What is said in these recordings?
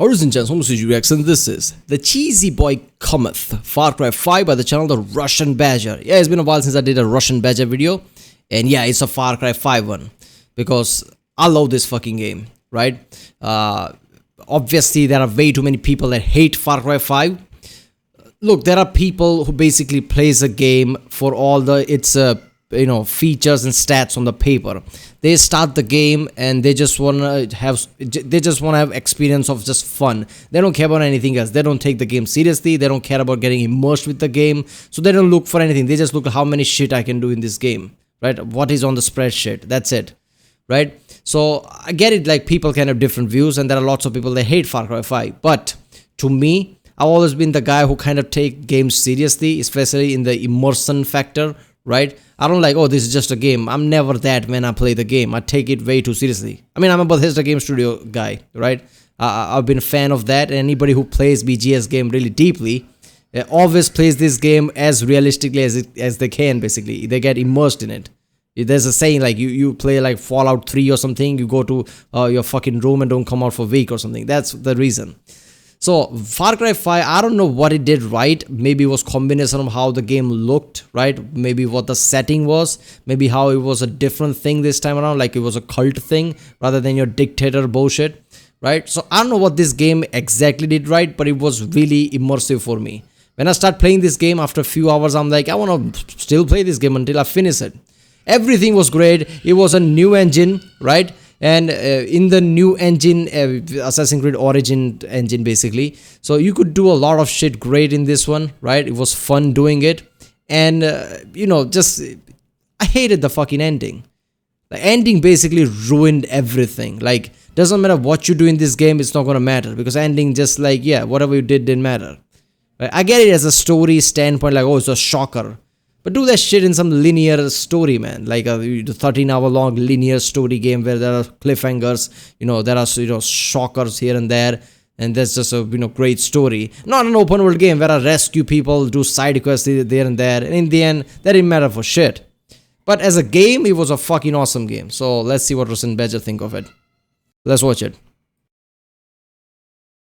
Ladies and gentlemen, this is Reaction. This is the cheesy boy COMETH, Far Cry 5 by the channel TheRussianBadger. Yeah, it's been a while since I did a Russian Badger video, and yeah, it's a Far Cry 5 one because I love this fucking game, right? Obviously, there are way too many people that hate Far Cry 5. Look, there are people who basically plays a game for all its features and stats on the paper. They start the game and they just wanna have experience of just fun. They don't care about anything else. They don't take the game seriously. They don't care about getting immersed with the game. So they don't look for anything. They just look at how many shit I can do in this game, right? What is on the spreadsheet? That's it, right? So I get it. Like, people can have different views, and there are lots of people that hate Far Cry 5. But to me, I've always been the guy who kind of take games seriously, especially in the immersion factor, right? I don't like, oh, this is just a game. I'm never that when I play the game. I take it way too seriously. I mean, I'm a Bethesda Game Studio guy, right? I've been a fan of that. Anybody who plays BGS game really deeply always plays this game as realistically as they can, basically. They get immersed in it. There's a saying, like, you play like Fallout 3 or something, you go to your fucking room and don't come out for a week or something. That's the reason. So Far Cry 5, I don't know what it did right. Maybe it was combination of how the game looked, right? Maybe what the setting was. Maybe how it was a different thing this time around, like it was a cult thing rather than your dictator bullshit, right? So I don't know what this game exactly did right, but it was really immersive for me. When I start playing this game, after a few hours, I'm like, I want to still play this game until I finish it. Everything was great. It was a new engine, right? And in the new engine, Assassin's Creed Origin engine, basically. So you could do a lot of shit great in this one, right? It was fun doing it. And, I hated the fucking ending. The ending basically ruined everything. Like, doesn't matter what you do in this game, it's not going to matter. Because ending just like, yeah, whatever you did didn't matter. Right? I get it as a story standpoint, like, oh, it's a shocker. But do that shit in some linear story, man. Like a 13-hour long linear story game where there are cliffhangers, there are shockers here and there, and that's just a great story. Not an open world game where I rescue people, do side quests there and there, and in the end, that didn't matter for shit. But as a game, it was a fucking awesome game. So let's see what TheRussianBadger think of it. Let's watch it.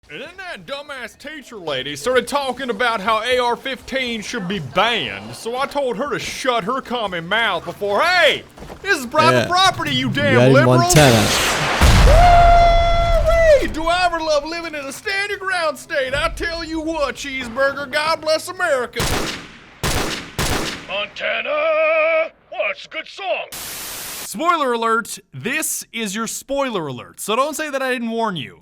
And then that dumbass teacher lady started talking about how AR-15 should be banned, so I told her to shut her common mouth before, hey, this is private property, you damn liberal! Montana. Woo-wee! Do I ever love living in a stand your ground state? I tell you what, cheeseburger, God bless America! Montana! Oh, it's a good song! Spoiler alert, this is your spoiler alert, so don't say that I didn't warn you.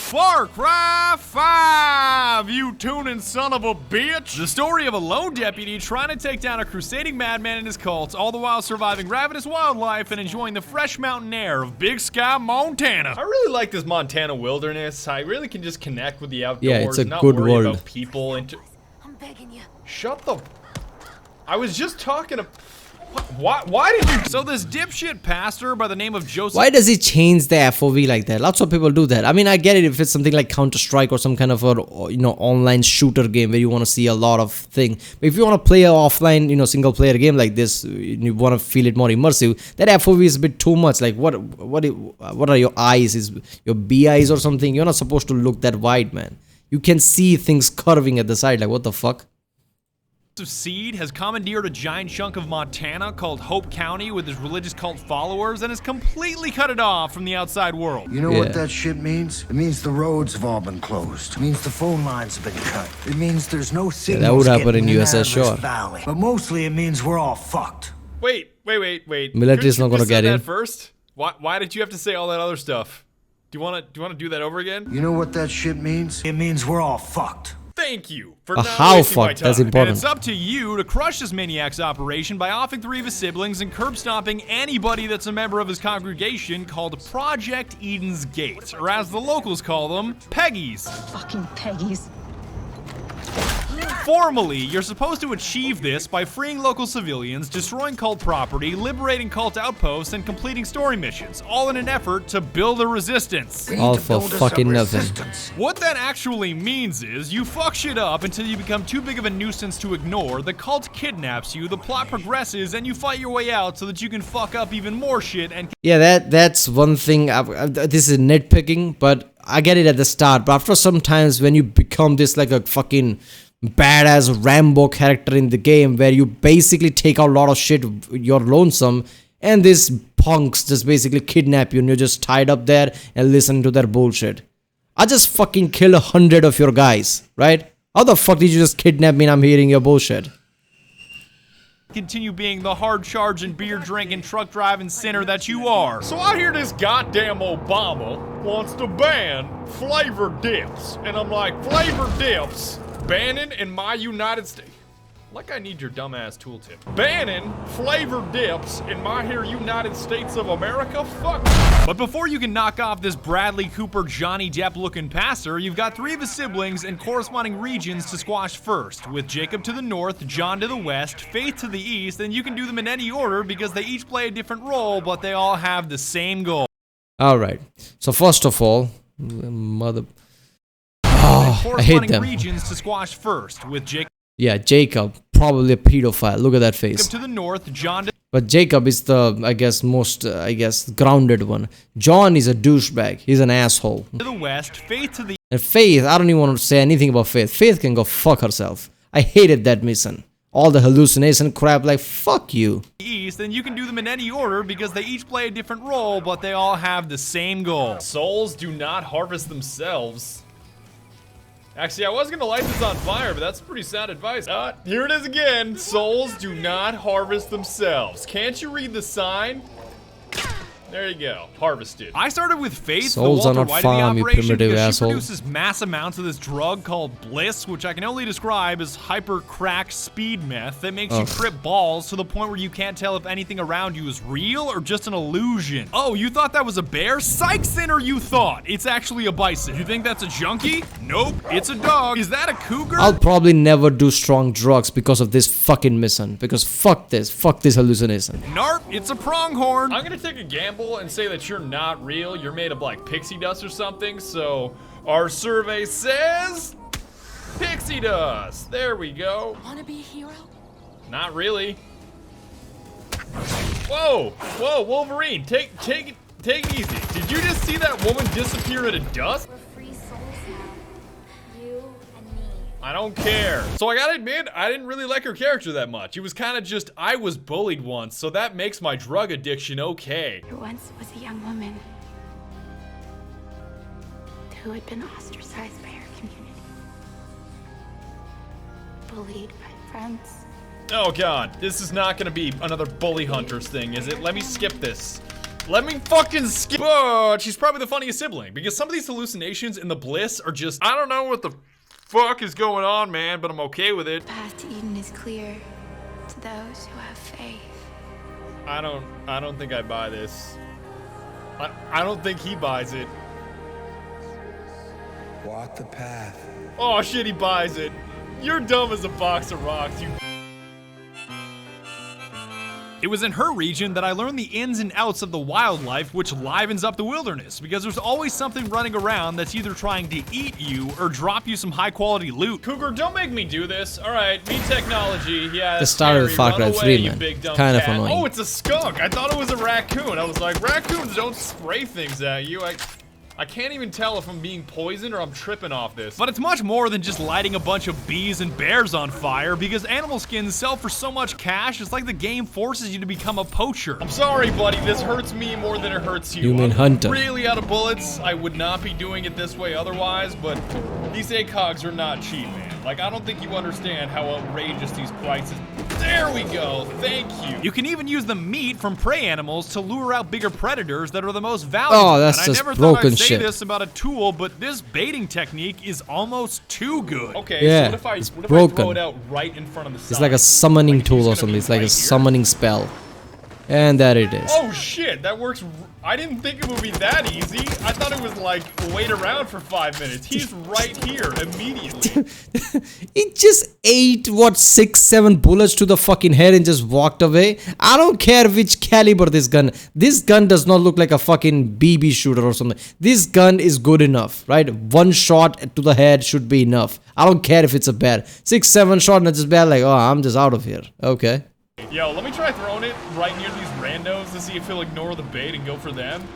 Far Cry 5, you tuning son of a bitch! The story of a lone deputy trying to take down a crusading madman and his cult, all the while surviving ravenous wildlife and enjoying the fresh mountain air of Big Sky, Montana. I really like this Montana wilderness. I really can just connect with the outdoors. Yeah, it's a not good worry world. about people. I'm begging you. Shut the... I was just talking to... Why did you... So this dipshit pastor by the name of Joseph... Why does he change the FOV like that? Lots of people do that. I mean, I get it if it's something like Counter-Strike or some kind of a, online shooter game where you want to see a lot of things. But if you want to play an offline, single-player game like this, you want to feel it more immersive, that FOV is a bit too much. Like, what are your eyes? Is your B eyes or something? You're not supposed to look that wide, man. You can see things curving at the side. Like, what the fuck? Seed has commandeered a giant chunk of Montana called Hope County with his religious cult followers and has completely cut it off from the outside world. You know what that shit means? It means the roads have all been closed. It means the phone lines have been cut. It means there's no signals that would happen in USS, sure. Valley. But mostly it means we're all fucked. Wait. Military's not gonna get in. First? Why did you have to say all that other stuff? Do you want to do that over again? You know what that shit means? It means we're all fucked. Thank you for not how wasting my fucked? time. That's important. And it's up to you to crush this maniac's operation by offing 3 of his siblings and curb stomping anybody that's a member of his congregation called Project Eden's Gate, or as the locals call them, Peggies. Fucking Peggies. Formally, you're supposed to achieve this by freeing local civilians, destroying cult property, liberating cult outposts, and completing story missions, all in an effort to build a resistance. All for fucking nothing. What that actually means is, you fuck shit up until you become too big of a nuisance to ignore, the cult kidnaps you, the plot progresses, and you fight your way out so that you can fuck up even more shit and... Yeah, that's one thing. This is nitpicking, but I get it at the start, but after sometimes when you become this like a fucking badass Rambo character in the game where you basically take out a lot of shit, you're lonesome, and these punks just basically kidnap you and you're just tied up there and listen to their bullshit. I just fucking killed 100 of your guys, right? How the fuck did you just kidnap me and I'm hearing your bullshit? Continue being the hard charging, beer drinking, truck driving sinner that you are. So I hear this goddamn Obama wants to ban flavor dips. And I'm like, flavor dips? Banning in my United States. Like I need your dumbass tooltip. Banning flavor dips in my here United States of America? Fuck. But before you can knock off this Bradley Cooper, Johnny Depp looking passer, you've got 3 of his siblings in corresponding regions to squash first, with Jacob to the north, John to the west, Faith to the east, and you can do them in any order because they each play a different role, but they all have the same goal. Alright, so first of all, I hate them. Regions to squash first, with Jacob. Yeah, Jacob, probably a pedophile. Look at that face. To the north, John to but Jacob is the, I guess, most, grounded one. John is a douchebag. He's an asshole. To the west, Faith to the and Faith, I don't even want to say anything about Faith. Faith can go fuck herself. I hated that mission. All the hallucination crap, like, fuck you. east, and you can do them in any order because they each play a different role, but they all have the same goal. Souls do not harvest themselves. Actually, I was gonna light this on fire, but that's pretty sound advice. Here it is again. Souls do not harvest themselves. Can't you read the sign? There you go. Harvested. I started with Faith, Souls the are not Walter White farm, of the you operation, primitive because asshole. she produces mass amounts of this drug called Bliss, which I can only describe as hyper-crack speed meth that makes you trip balls to the point where you can't tell if anything around you is real or just an illusion. Oh, you thought that was a bear? Psych Center, you thought. It's actually a bison. You think that's a junkie? Nope, it's a dog. Is that a cougar? I'll probably never do strong drugs because of this fucking mission. Because fuck this hallucination. Narp, it's a pronghorn. I'm gonna take a gamble and say that you're not real. You're made of like pixie dust or something. So our survey says pixie dust. There we go. Wanna be a hero? Not really. Whoa, whoa, Wolverine, take it easy. Did you just see that woman disappear into dust? We're free souls now. You and me. I don't care. So I gotta admit, I didn't really like her character that much. It was kind of just, I was bullied once, so that makes my drug addiction okay. There once was a young woman who had been ostracized by her community, bullied by friends. Oh god, this is not gonna be another bully hunters thing, is it? Let me skip this. Let me fucking skip. But she's probably the funniest sibling, because some of these hallucinations in the Bliss are just, I don't know what the fuck is going on, man, but I'm okay with it. The path to Eden is clear to those who have faith. I don't think I buy this. I don't think he buys it. Walk the path. Oh shit, he buys it. You're dumb as a box of rocks, you. It was in her region that I learned the ins and outs of the wildlife which livens up the wilderness, because there's always something running around that's either trying to eat you or drop you some high quality loot. Cougar, don't make me do this. Alright, me technology. Yeah, The start of Far Cry 3, man. Kind of annoying. Oh, it's a skunk. I thought it was a raccoon. I was like, raccoons don't spray things at you. I can't even tell if I'm being poisoned or I'm tripping off this. But it's much more than just lighting a bunch of bees and bears on fire, because animal skins sell for so much cash, it's like the game forces you to become a poacher. I'm sorry, buddy, this hurts me more than it hurts you. You mean I'm hunter. really out of bullets. I would not be doing it this way otherwise, but these ACOGs are not cheap, man. Like, I don't think you understand how outrageous these prices. There we go, thank you. You can even use the meat from prey animals to lure out bigger predators that are the most valuable. Oh, that's and just I never broken thought I'd say shit. this about a tool, but this baiting technique is almost too good. Okay, Yeah, so what if I it's throw broken. it out right in front of the sign? It's like a summoning Like, tool he's or gonna something. be It's like right a here? summoning spell. And there it is. Oh shit, that works. I didn't think it would be that easy. I thought it was like, wait around for 5 minutes. He's right here immediately. It just ate, what, 6-7 bullets to the fucking head and just walked away. I don't care which caliber this gun. This gun does not look like a fucking BB shooter or something. This gun is good enough, right? 1 shot to the head should be enough. I don't care if it's a bear. 6-7 shot and it's just bad, like, oh, I'm just out of here. Okay. Yo, let me try throwing it right near these randos to see if he'll ignore the bait and go for them.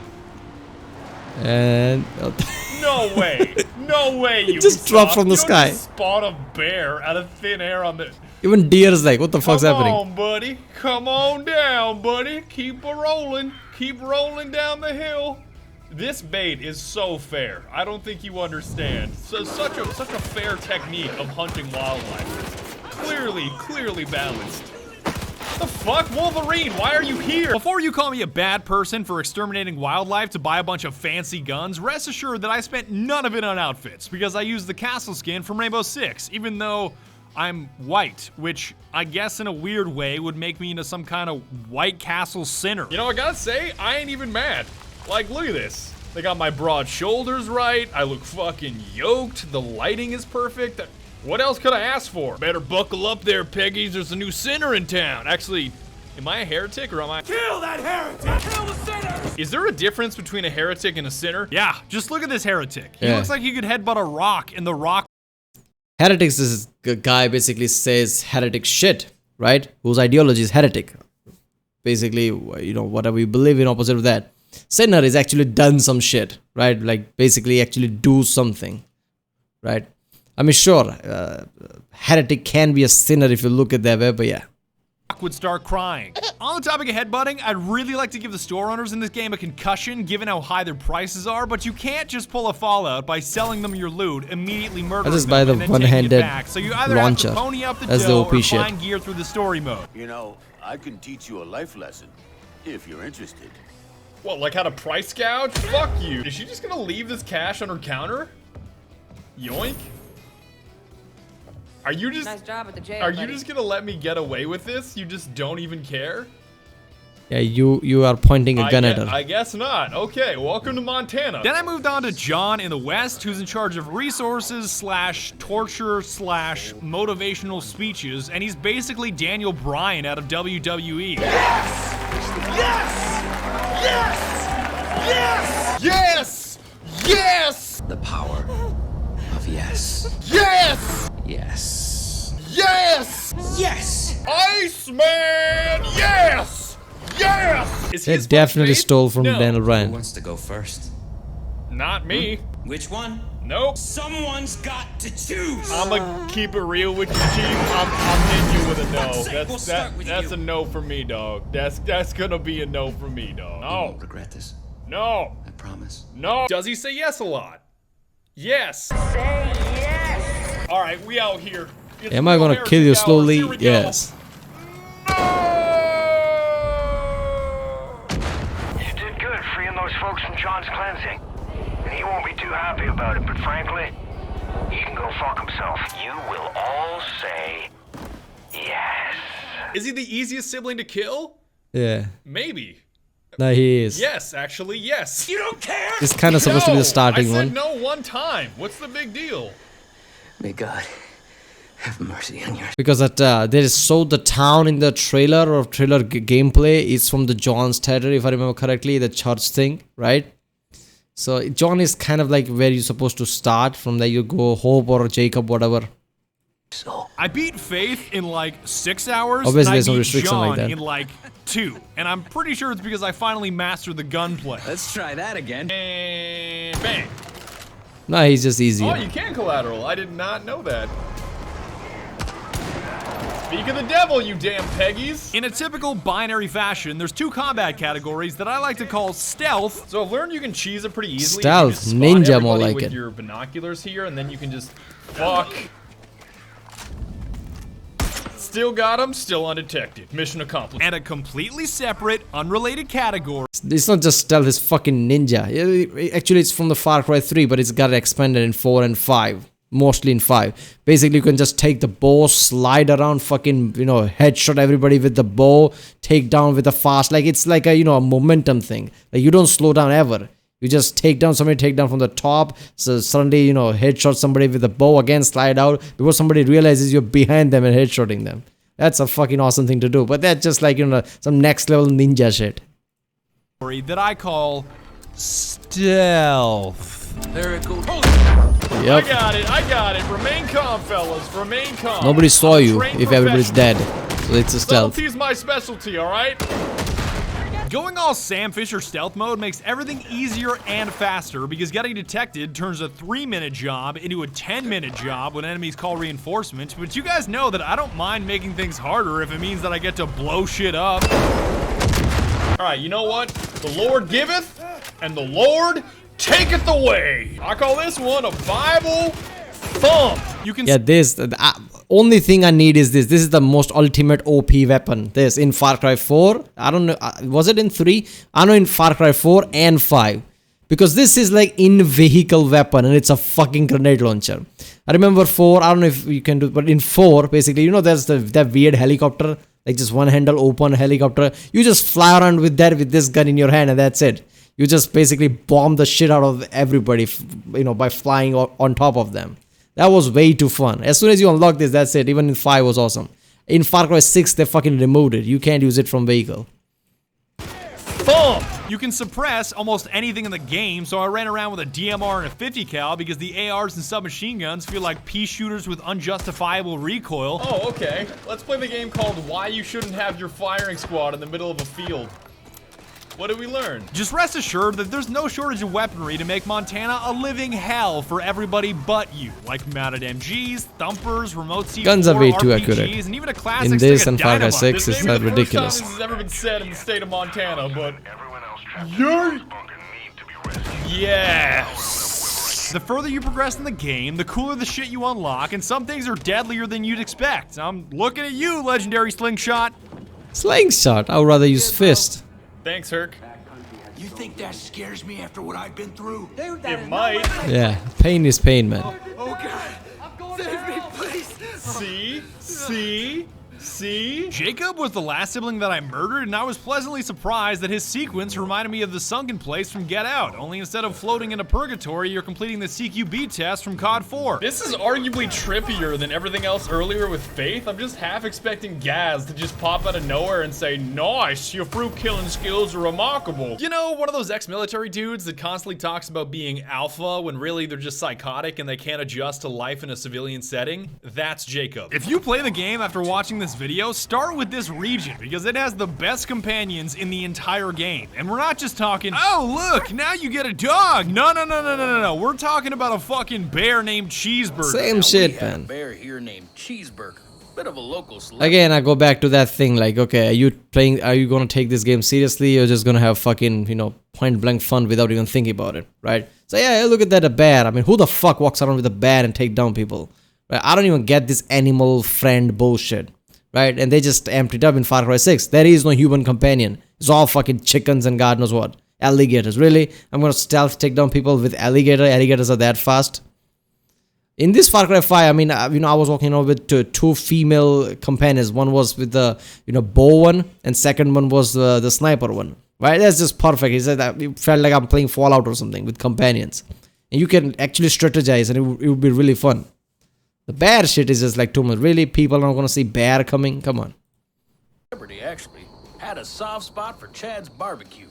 And... No way. No way, you just dropped from the sky. Just spot a bear out of thin air on the... Even deer is like, what the fuck's happening? Come on, buddy. Come on down, buddy. Keep rolling. Keep rolling down the hill. This bait is so fair. I don't think you understand. So such a fair technique of hunting wildlife. Clearly balanced. The fuck, Wolverine? Why are you here? Before you call me a bad person for exterminating wildlife to buy a bunch of fancy guns, rest assured that I spent none of it on outfits because I used the castle skin from Rainbow Six, even though I'm white, which I guess in a weird way would make me into some kind of White Castle sinner. You know, I gotta say, I ain't even mad. Like, look at this. They got my broad shoulders right. I look fucking yoked. The lighting is perfect. What else could I ask for? Better buckle up there, Peggies. There's a new sinner in town. Actually, am I a heretic or am I? Kill that heretic! Kill the sinner! Is there a difference between a heretic and a sinner? Yeah, just look at this heretic. He Yeah. looks like he could headbutt a rock and the rock. Heretics is a guy basically says heretic shit, right? Whose ideology is heretic. Basically, you know, whatever you believe in, opposite of that. Sinner is actually done some shit, right? Like basically actually do something, right? I mean, sure, heretic can be a sinner if you look at that way, but yeah. Would start crying. On the topic of headbutting, I'd really like to give the store owners in this game a concussion given how high their prices are, but you can't just pull a Fallout by selling them your loot, immediately murdering just them, buy the and then taking it one-handed back. So you either launcher. have to pony up the That's the dough OP or shit. find gear through the story mode. You know, I can teach you a life lesson if you're interested. What, like how to price gouge? Fuck you. Is she just gonna leave this cash on her counter? Yoink. Are you just Nice job at the jail, Are you buddy. just gonna let me get away with this? You just don't even care? Yeah, you are pointing a gun at her. I guess not. Okay, welcome to Montana. Then I moved on to John in the West, who's in charge of resources / torture / motivational speeches, and he's basically Daniel Bryan out of WWE. Yes! Yes! Yes! Yes! Yes! The power of yes. Yes! Yes. Yes! Yes! Iceman! Yes! Yes! Is he They a definitely face? stole from No. Daniel Who Bryan. wants to go first? Not me. Which one? Nope. Someone's got to choose! I'ma keep it real with you, Chief. I'm hitting you with a no. sake, we'll start with That's you. a no for me, dog. That's gonna be a no for me, dog. You No. won't regret this. No. I promise. No. Does he say yes a lot? Yes. Say yes. All right, we out here. It's Am I gonna Real kill you Heritage slowly? Hours. Here we go. Yes. You did good freeing those folks from John's cleansing. And he won't be too happy about it, but frankly, he can go fuck himself. You will all say yes. Is he the easiest sibling to kill? Yeah. Maybe. No, he is. Yes, actually, yes. You don't care? It's kind of supposed to be the starting I said one. no one time. What's the big deal? May God have mercy on your Because that they showed the town in the trailer or trailer gameplay. It's from the John's territory, if I remember correctly, the church thing, right? So John is kind of like where you're supposed to start. From there you go Hope or Jacob, whatever. soul. I beat Faith in like 6 hours. Obviously, and I there's no beat restriction John like that. in like 2. And I'm pretty sure it's because I finally mastered the gunplay. Let's try that again. And bang. No, he's just easier. Oh, you can collateral. I did not know that. Speak of the devil, you damn Peggies. In a typical binary fashion, there's 2 combat categories that I like to call stealth. So I've learned you can cheese it pretty easily. Stealth, You just spot ninja more everybody like with it. your binoculars here, and then you can just fuck. Still got him, still undetected. Mission accomplished. And a completely separate, unrelated category. It's not just stealth, it's fucking ninja. Actually, it's from the Far Cry 3, but it's got expanded in 4 and 5. Mostly in 5. Basically, you can just take the bow, slide around, fucking, you know, headshot everybody with the bow, take down with a fast, like it's like a, you know, a momentum thing. Like you don't slow down ever. You just take down somebody, take down from the top, so suddenly, you know, headshot somebody with a bow, again slide out before somebody realizes you're behind them and headshotting them. That's a fucking awesome thing to do. But that's just like, you know, some next level ninja shit. That I call stealth. Very cool. Yep. I got it. Remain calm, fellas. Remain calm. Nobody saw I'm a you trained if everybody's professional. dead. So it's a stealth. Subtlety's my specialty, alright? Going all Sam Fisher stealth mode makes everything easier and faster because getting detected turns a 3-minute job into a 10-minute job when enemies call reinforcements. But you guys know that I don't mind making things harder if it means that I get to blow shit up. Alright, you know what? The Lord giveth, and the Lord taketh away. I call this one a Bible thump. You can this only thing I need is this. This is the most ultimate OP weapon. This in Far Cry 4. I don't know. Was it in 3? I know in Far Cry 4 and 5. Because this is like in-vehicle weapon and it's a fucking grenade launcher. I remember 4. I don't know if you can do, but in 4, basically, you know, there's that weird helicopter, like just one handle open helicopter. You just fly around with that with this gun in your hand and that's it. You just basically bomb the shit out of everybody, you know, by flying on top of them. That was way too fun. As soon as you unlock this, that's it. Even in 5 was awesome. In Far Cry 6, they fucking removed it. You can't use it from vehicle. Thump! You can suppress almost anything in the game, so I ran around with a DMR and a 50 cal because the ARs and submachine guns feel like pea shooters with unjustifiable recoil. Oh, okay. Let's play the game called Why You Shouldn't Have Your Firing Squad in the Middle of a Field. What did we learn? Just rest assured that there's no shortage of weaponry to make Montana a living hell for everybody but you. Like mounted MGs, thumpers, remote C4, guns are way too RPGs, accurate. and even a classic In this stick of and Far Cry dynamite. 6 is that ridiculous. This has ever been said in the state of Montana, but yes. The further you progress in the game, the cooler the shit you unlock, and some things are deadlier than you'd expect. I'm looking at you, legendary slingshot. Slingshot? I would rather use fist. Thanks, Herc. You think that scares me after what I've been through? It might. Yeah, pain is pain, man. Oh God! Save me, please! See? Jacob was the last sibling that I murdered, and I was pleasantly surprised that his sequence reminded me of the sunken place from Get Out, only instead of floating into purgatory, you're completing the CQB test from COD 4. This is arguably trippier than everything else earlier with Faith. I'm just half expecting Gaz to just pop out of nowhere and say, "Nice, your fruit killing skills are remarkable." You know, one of those ex-military dudes that constantly talks about being alpha when really they're just psychotic and they can't adjust to life in a civilian setting? That's Jacob. If you play the game after watching this video, start with this region because it has the best companions in the entire game. And we're not just talking, oh look, now you get a dog. No. We're talking about a fucking bear named Cheeseburger. Same shit, man. A bear here named Cheeseburger. Bit of a local celebrity. Again, I go back to that thing like, okay, are you gonna take this game seriously or just gonna have fucking, you know, point blank fun without even thinking about it, right? So yeah, look at that, a bear. I mean, who the fuck walks around with a bear and take down people? Right? I don't even get this animal friend bullshit. Right, and they just emptied up in Far Cry 6. There is no human companion. It's all fucking chickens and God knows what. Alligators, really? I'm gonna stealth take down people with alligators are that fast? In this Far Cry 5, I mean, you know, I was walking over with two female companions. One was with the, you know, bow one, and second one was the sniper one. Right, that's just perfect. He said that it felt like I'm playing Fallout or something with companions. And you can actually strategize and it would be really fun. The bear shit is just like too much. Really? People are not gonna see bear coming? Come on. Celebrity actually had a soft spot for Chad's barbecue,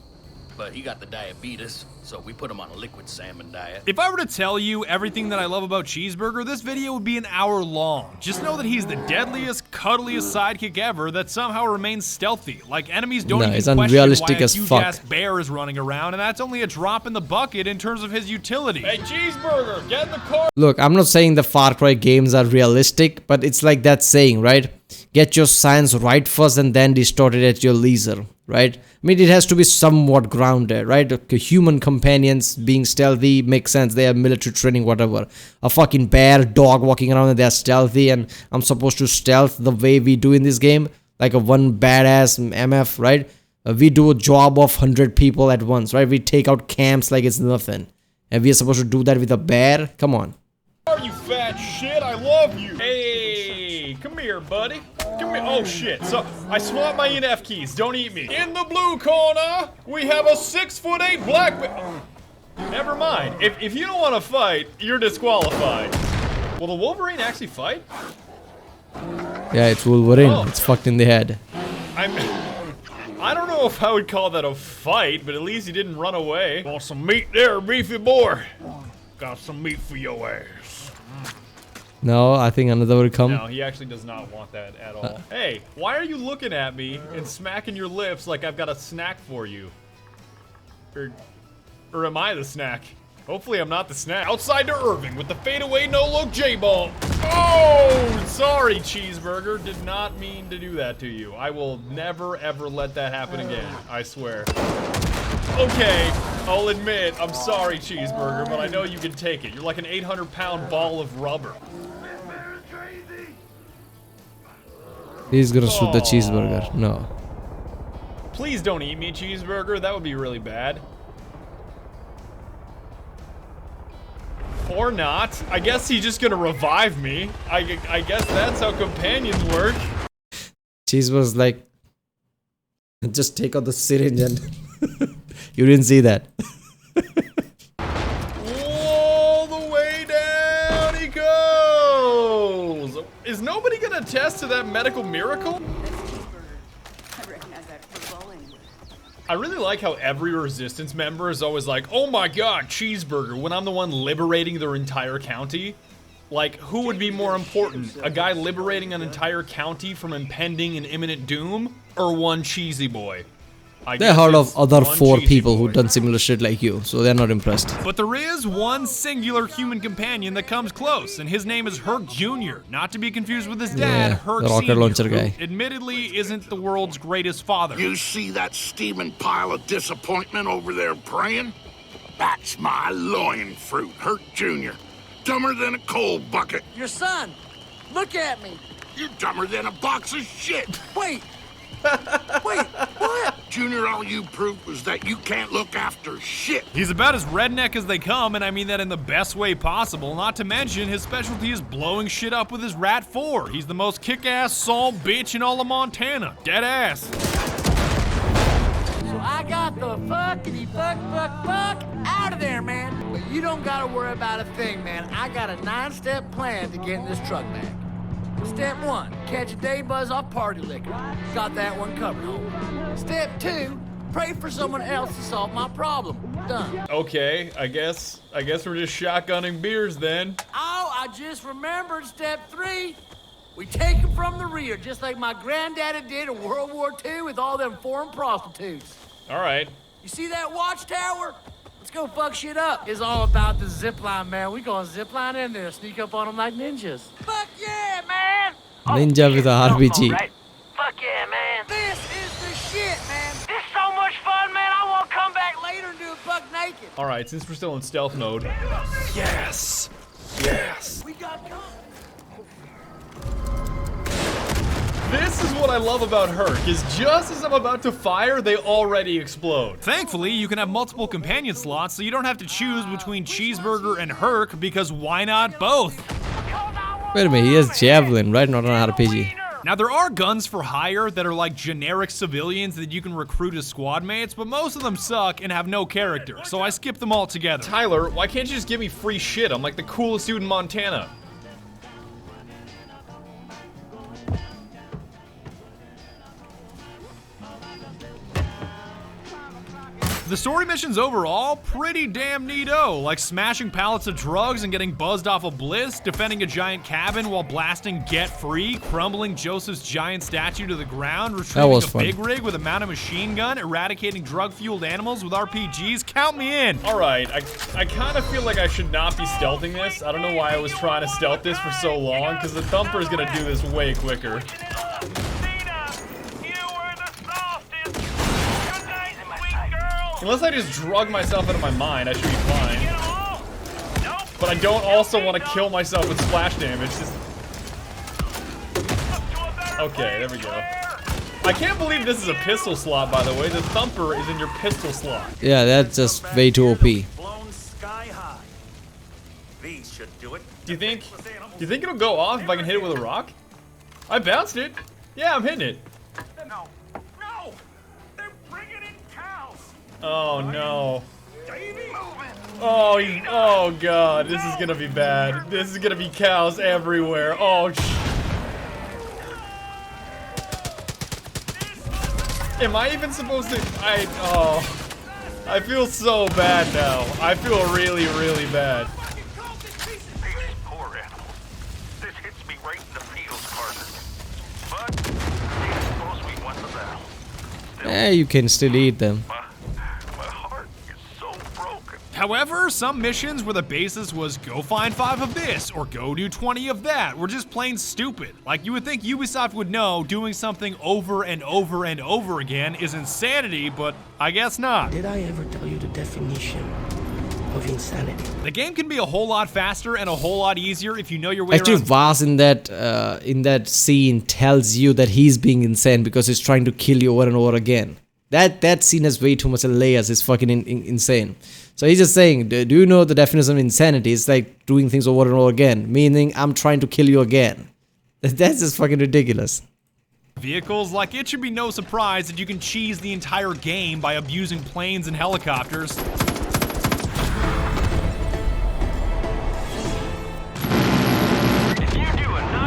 but he got the diabetes, so we put him on a liquid salmon diet. If I were to tell you everything that I love about Cheeseburger, this video would be an hour long. Just know that he's the deadliest, cuddliest sidekick ever that somehow remains stealthy. Like enemies don't even it's question unrealistic why a as huge-ass fuck. bear is running around, and that's only a drop in the bucket in terms of his utility. Hey, Cheeseburger, get in the car! Look, I'm not saying the Far Cry games are realistic, but it's like that saying, right? Get your science right first and then distort it at your leisure, right? I mean, it has to be somewhat grounded, right? Okay, human companions being stealthy makes sense. They have military training, whatever. A fucking bear, dog walking around and they're stealthy, and I'm supposed to stealth the way we do in this game, like a one badass MF, right? We do a job of 100 people at once, right? We take out camps like it's nothing. And we are supposed to do that with a bear? Come on. Are you fat shit? I love you. Hey, come here, buddy. Come here. Oh shit. So I swapped my ENF keys. Don't eat me. In the blue corner, we have a 6'8" black bear. Never mind. If you don't want to fight, you're disqualified. Will the Wolverine actually fight? Yeah, it's Wolverine. Oh. It's fucked in the head. I don't know if I would call that a fight, but at least he didn't run away. Want some meat there, beefy boy? Got some meat for your ass. No, I think another will come. No, he actually does not want that at all. Hey, why are you looking at me and smacking your lips like I've got a snack for you? Or am I the snack? Hopefully I'm not the snack. Outside to Irving with the fadeaway no-look J-ball. Oh, sorry, Cheeseburger. Did not mean to do that to you. I will never, ever let that happen again. I swear. Okay, I'll admit, I'm sorry, Cheeseburger, but I know you can take it. You're like an 800-pound ball of rubber. He's gonna shoot the cheeseburger. No. Please don't eat me, Cheeseburger. That would be really bad. Or not. I guess he's just gonna revive me. I guess that's how companions work. Cheese was like, just take out the syringe and you didn't see that. All the way down he goes. Is nobody gonna attest to that medical miracle? I really like how every Resistance member is always like, oh my god, Cheeseburger, when I'm the one liberating their entire county. Like, who would be more important? A guy liberating an entire county from impending and imminent doom? Or one cheesy boy? They heard of other 4 people who've done similar shit like you, so they're not impressed. But there is one singular human companion that comes close, and his name is Herc Jr., not to be confused with his dad, Herc the rocket Sr., launcher who guy. admittedly isn't the world's greatest father. You see that steaming pile of disappointment over there praying? That's my loin fruit, Herc Jr. Dumber than a coal bucket. Your son! Look at me! You're dumber than a box of shit. Wait! Wait, what? Junior, all you proved was that you can't look after shit. He's about as redneck as they come, and I mean that in the best way possible. Not to mention, his specialty is blowing shit up with his Rat 4. He's the most kick-ass salt bitch in all of Montana. Dead ass. So I got the fuck out of there, man. But you don't gotta worry about a thing, man. I got a 9-step plan to get in this truck back. Step 1, catch a day buzz off party liquor. Got that one covered, homie. Step 2, pray for someone else to solve my problem. Done. Okay, I guess we're just shotgunning beers then. Oh, I just remembered step 3. We take them from the rear, just like my granddaddy did in World War II with all them foreign prostitutes. All right. You see that watchtower? Let's go fuck shit up. It's all about the zipline, man. We gonna zipline in there, sneak up on them like ninjas. Fuck yeah, man! Ninja with a RPG. Right. Fuck yeah, man. This is the shit, man. This is so much fun, man. I want to come back Later and do it buck naked. All right, since we're still in stealth mode. Yes. Yes. We got guns. This is what I love about Herc, is just as I'm about to fire, they already explode. Thankfully, you can have multiple companion slots, so you don't have to choose between Cheeseburger and Herc, because why not both? Wait a minute, he has javelin, right? Not an RPG. Now, there are guns for hire that are like generic civilians that you can recruit as squad mates, but most of them suck and have no character, so I skip them all together. Tyler, why can't you just give me free shit? I'm like the coolest dude in Montana. The story missions overall, pretty damn neato, like smashing pallets of drugs and getting buzzed off a bliss, defending a giant cabin while blasting Get Free, crumbling Joseph's giant statue to the ground, retrieving a big rig with a mounted machine gun, eradicating drug-fueled animals with RPGs. Count me in! Alright, I kind of feel like I should not be stealthing this. I don't know why I was trying to stealth this for so long, because the Thumper is going to do this way quicker. Unless I just drug myself out of my mind, I should be fine. But I don't also want to kill myself with splash damage. Just... Okay, there we go. I can't believe this is a pistol slot, by the way. The Thumper is in your pistol slot. Yeah, that's just way too OP. Do you think it'll go off if I can hit it with a rock? I bounced it. Yeah, I'm hitting it. Oh no. Oh god, this is gonna be bad. This is gonna be cows everywhere. Oh Am I even supposed to? I feel so bad now. I feel really, really bad. right in the feels department. But I suppose we won the battle. Still, You can still eat them. my heart is so broken. However, some missions where the basis was go find 5 of this or go do 20 of that were just plain stupid. Like, you would think Ubisoft would know doing something over and over and over again is insanity, but I guess not. Did I ever tell you the definition of insanity? The game can be a whole lot faster and a whole lot easier if you know your way Actually, around. Vaz in that scene tells you that he's being insane because he's trying to kill you over and over again. That scene has way too much layers. It's fucking insane. So he's just saying, do you know the definition of insanity? It's like doing things over and over again, meaning I'm trying to kill you again. That's just fucking ridiculous. Vehicles, like, it should be no surprise that you can cheese the entire game by abusing planes and helicopters.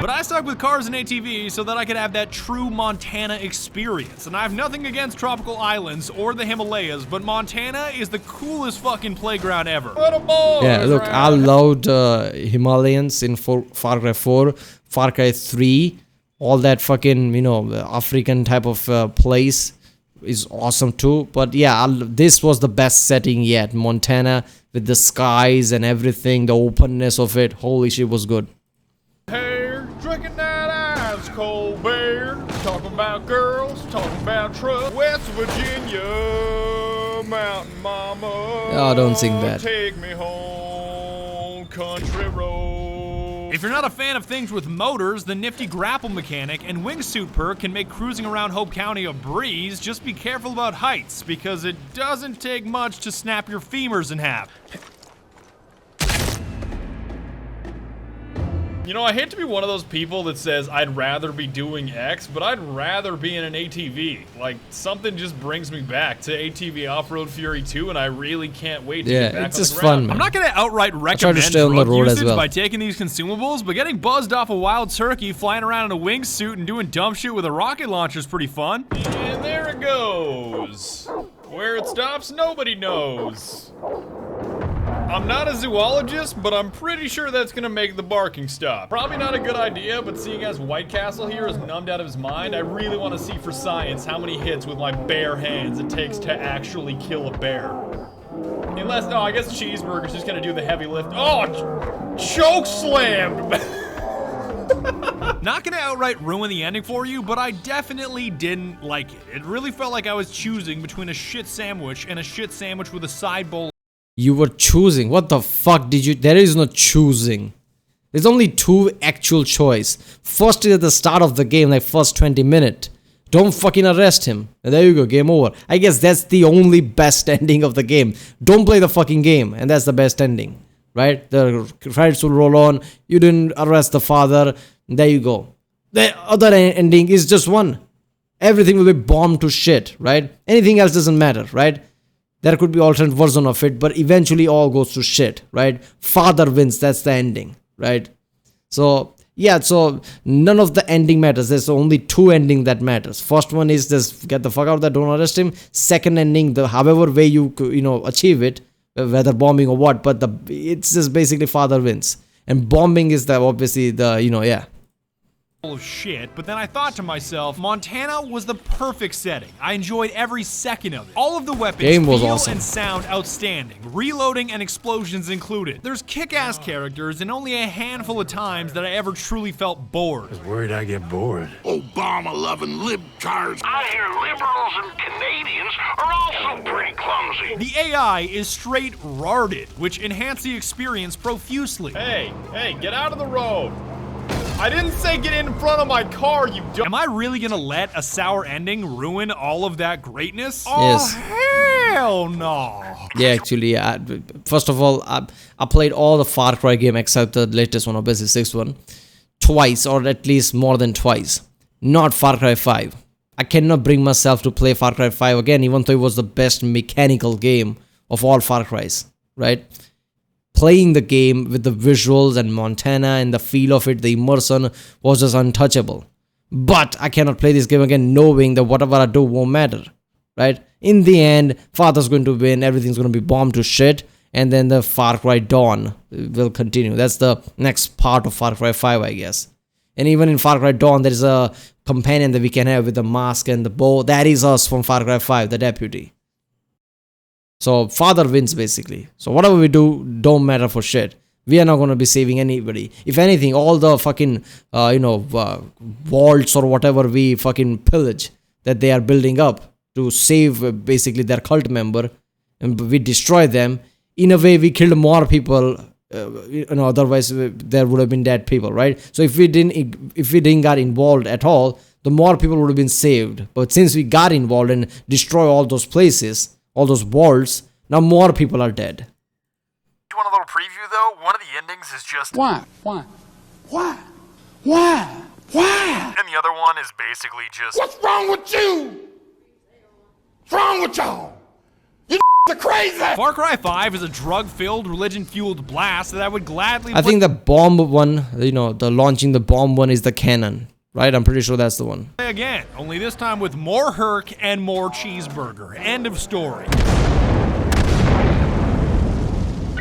But I stuck with cars and ATVs so that I could have that true Montana experience. And I have nothing against tropical islands or the Himalayas, but Montana is the coolest fucking playground ever. Yeah, look, I loved Himalayans in Far Cry 4, Far Cry 3, all that fucking, African type of place is awesome too. But yeah, this was the best setting yet. Montana with the skies and everything, the openness of it, holy shit, was good. Drinking that ice cold beer, talking about girls, talking about trucks, West Virginia, mountain mama. Oh, don't sing that. Take me home, country road. If you're not a fan of things with motors, the nifty grapple mechanic and wingsuit perk can make cruising around Hope County a breeze. Just be careful about heights, because it doesn't take much to snap your femurs in half. I hate to be one of those people that says I'd rather be doing X, but I'd rather be in an ATV. Like, something just brings me back to ATV Off-Road Fury 2, and I really can't wait to get back it's on just the ground. fun, man. I'm not gonna outright try to recommend stay on the drug road as usage well. by taking these consumables, but getting buzzed off a wild turkey, flying around in a wingsuit, and doing dumb shit with a rocket launcher is pretty fun. And there it goes. Where it stops, nobody knows. I'm not a zoologist, but I'm pretty sure that's gonna make the barking stop. Probably not a good idea, but seeing as White Castle here is numbed out of his mind, I really want to see for science how many hits with my bare hands it takes to actually kill a bear. Unless, no, I guess Cheeseburger's just gonna do the heavy lift. Oh, choke slammed! Not gonna outright ruin the ending for you, but I definitely didn't like it. It really felt like I was choosing between a shit sandwich and a shit sandwich with a side bowl. You were choosing. What the fuck did you... There is no choosing. There's only two actual choice. First is at the start of the game, like first 20 minutes. Don't fucking arrest him. And there you go, game over. I guess that's the only best ending of the game. Don't play the fucking game, and that's the best ending. Right? The credits will roll on. You didn't arrest the father. There you go. The other ending is just one. Everything will be bombed to shit, right? Anything else doesn't matter, right? There could be alternate version of it, but eventually all goes to shit, right? Father wins, that's the ending, right? So, yeah, so none of the ending matters. There's only two ending that matters. First one is just get the fuck out of there, don't arrest him. Second ending, the however way you achieve it, whether bombing or what, but it's just basically father wins. And bombing is obviously yeah. Of shit, but then I thought to myself, Montana was the perfect setting. I enjoyed every second of it. All of the weapons Game was feel awesome. and sound outstanding, reloading and explosions included. There's kick-ass characters and only a handful of times that I ever truly felt bored. I was worried I'd get bored. Obama-loving libtards. I hear liberals and Canadians are also pretty clumsy. The AI is straight rarded, which enhanced the experience profusely. Hey, get out of the road. I didn't say get in front of my car, you dumb. Am I really gonna let a sour ending ruin all of that greatness? Yes. Oh, hell no. Yeah, actually, first of all, I played all the Far Cry game except the latest one, obviously 6th one, twice, or at least more than twice. Not Far Cry 5. I cannot bring myself to play Far Cry 5 again, even though it was the best mechanical game of all Far Cries, right? Playing the game with the visuals and Montana and the feel of it, the immersion was just untouchable. But I cannot play this game again knowing that whatever I do won't matter, right? In the end, father's going to win, everything's going to be bombed to shit, and then the Far Cry Dawn will continue. That's the next part of Far Cry 5, I guess. And even in Far Cry Dawn, there is a companion that we can have with the mask and the bow. That is us from Far Cry 5, the deputy. So Father wins basically. So whatever we do, don't matter for shit. We are not going to be saving anybody. If anything, all the fucking, vaults or whatever we fucking pillage that they are building up to save basically their cult member, and we destroy them. In a way, we killed more people. Otherwise there would have been dead people, right? So if we didn't get involved at all, the more people would have been saved. But since we got involved and destroy all those places, all those vaults, now more people are dead. You want a little preview though? One of the endings is just Why? and the other one is basically just What's wrong with you? What's wrong with y'all? You are crazy! Far Cry 5 is a drug-filled, religion-fueled blast that I would gladly I think the bomb one, the launching the bomb one is the canon, right? I'm pretty sure that's the one. play again, only this time with more Herc and more cheeseburger. End of story.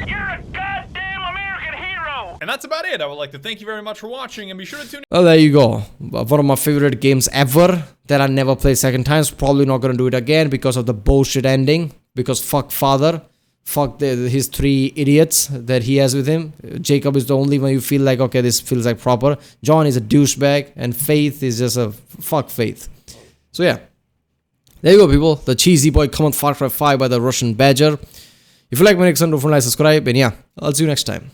You're a goddamn American hero! And that's about it. I would like to thank you very much for watching, and be sure to tune in. Well, there you go. One of my favorite games ever that I never play second times. Probably not gonna do it again because of the bullshit ending. Because fuck Father. Fuck his 3 idiots that he has with him. Jacob is the only one you feel like, okay, this feels like proper. John is a douchebag. And Faith is just a fuck Faith. So yeah. There you go, people. The cheesy boy COMETH Far Cry 5 by the Russian Badger. If you like my next one, don't forget to like, subscribe. And yeah, I'll see you next time.